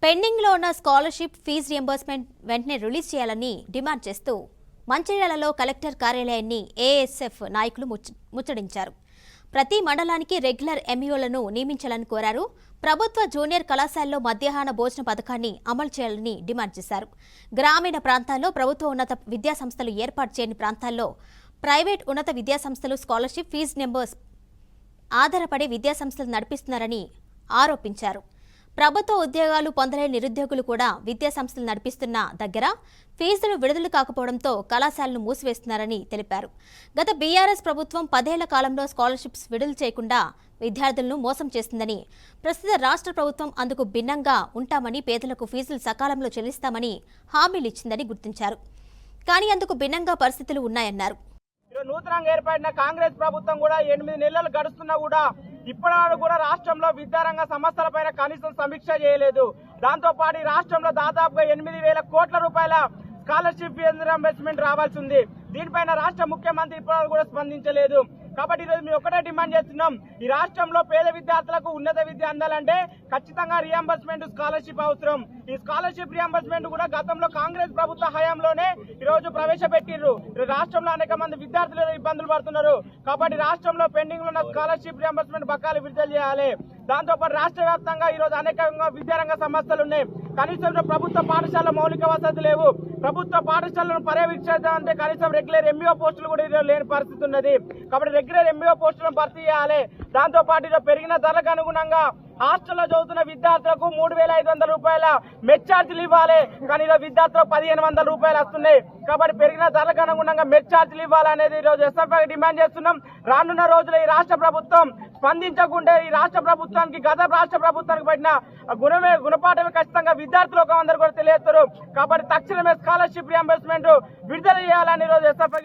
పెండింగ్లో ఉన్న scholarship fee reimbursement వెంటనే రిలీజ్ చేయాలని డిమాండ్ చేస్తూ మంచిర్యాలలో కలెక్టర్ కార్యాలయాన్ని ఏఎస్ఎఫ్ నాయకులు ముచ్చడించారు. ప్రతి మండలానికి రెగ్యులర్ ఎంఈఓలను నియమించాలని కోరారు. ప్రభుత్వ జూనియర్ కళాశాలలో మధ్యాహ్న భోజన పథకాన్ని అమలు చేయాలని డిమాండ్ చేశారు. గ్రామీణ ప్రాంతాల్లో ప్రభుత్వ ఉన్నత విద్యాసంస్థలు ఏర్పాటు చేయని ప్రాంతాల్లో ప్రైవేట్ ఉన్నత విద్యాసంస్థలు స్కాలర్షిప్ ఫీజు నెంబర్స్ ఆధారపడి విద్యాసంస్థలు నడిపిస్తున్నారని ఆరోపించారు. ప్రభుత్వ ఉద్యోగాలు పొందలేని నిరుద్యోగులు కూడా విద్యాసంస్థలు నడిపిస్తున్న దగ్గర ఫీజులు విడుదల కాకపోవడంతో కళాశాలను మూసివేస్తున్నారని తెలిపారు. గత బీఆర్ఎస్ ప్రభుత్వం 10 ఏళ్ల కాలంలో స్కాలర్షిప్స్ విడుదల చేయకుండా విద్యార్థులను మోసం చేస్తుందని, ప్రస్తుత రాష్ట్ర ప్రభుత్వం అందుకు భిన్నంగా ఉంటామని, పేదలకు ఫీజులు సకాలంలో చెల్లిస్తామని హామీలిచ్చిందని గుర్తించారు. కానీ అందుకు భిన్నంగా పరిస్థితులు ఉన్నాయన్నారు. నూతనంగా ఏర్పడిన కాంగ్రెస్ ప్రభుత్వం కూడా 8 నెలలు గడుస్తున్నా కూడా ఇప్పటివరకు కూడా రాష్ట్రంలో విద్యారంగ సమస్యలపైన కనీసం సమీక్ష చేయలేదు. దాంతో పాటు రాష్ట్రంలో దాదాపుగా 8,000 కోట్ల రూపాయల స్కాలర్షిప్ రీయింబర్స్మెంట్ రావాల్సి ఉంది. దీనిపైన రాష్ట్ర ముఖ్యమంత్రి ఇప్పటివరకు కూడా స్పందించలేదు. కాబట్టి ఈరోజు మేము ఒకటే డిమాండ్ చేస్తున్నాం, ఈ రాష్ట్రంలో పేద విద్యార్థులకు ఉన్నత విద్య అందాలంటే ఖచ్చితంగా రీయింబర్స్మెంట్ స్కాలర్షిప్ అవసరం. ఈ స్కాలర్షిప్ రీయింబర్స్మెంట్ కూడా గతంలో కాంగ్రెస్ ప్రభుత్వ హయాంలోనే ఈ రోజు ప్రవేశపెట్టిర్రు. రాష్ట్రంలో అనేక మంది విద్యార్థులు ఇబ్బందులు పడుతున్నారు. కాబట్టి రాష్ట్రంలో పెండింగ్ ఉన్న స్కాలర్షిప్ రీయింబర్స్మెంట్ బకాయిలు విడుదల చేయాలి. దాంతో పాటు రాష్ట్ర వ్యాప్తంగా ఈ రోజు అనేక విద్యారంగ సమస్యలు ఉన్నాయి. కనీసం ప్రభుత్వ పాఠశాల మౌలిక వసతులు లేవు. ప్రభుత్వ పాఠశాలను పర్యవేక్షించాలంటే కనీసం రెగ్యులర్ ఎంఈఓ పోస్టులు కూడా లేని పరిస్థితి ఉన్నది. కాబట్టి రెగ్యులర్ ఎంఈఓ పోస్టులను భర్తీ చేయాలి. దాంతో పాటు పెరిగిన ధరలకు అనుగుణంగా హాస్టల్లో చదువుతున్న విద్యార్థులకు 3,500 రూపాయల మెస్ ఛార్జీలు ఇవ్వాలి. కానీ ఈరోజు విద్యార్థులకు 1,500 రూపాయలు వస్తున్నాయి. కాబట్టి పెరిగిన ధరలకు అనుగుణంగా మెస్ ఛార్జీలు ఇవ్వాలనేది ఈ రోజు ఎస్ఎఫ్ఐ డిమాండ్ చేస్తున్నాం. రానున్న రోజుల్లో ఈ రాష్ట్ర ప్రభుత్వం స్పందించకుంటే ఈ రాష్ట్ర ప్రభుత్వానికి గత రాష్ట్ర ప్రభుత్వానికి పడిన గుణపాఠమే ఖచ్చితంగా విద్యార్థులకు అందరూ కూడా తెలియజేస్తారు. కాబట్టి తక్షణమే స్కాలర్షిప్ రీయింబర్స్మెంట్ విడుదల చేయాలని ఈ రోజు ఎస్ఎఫ్ఐ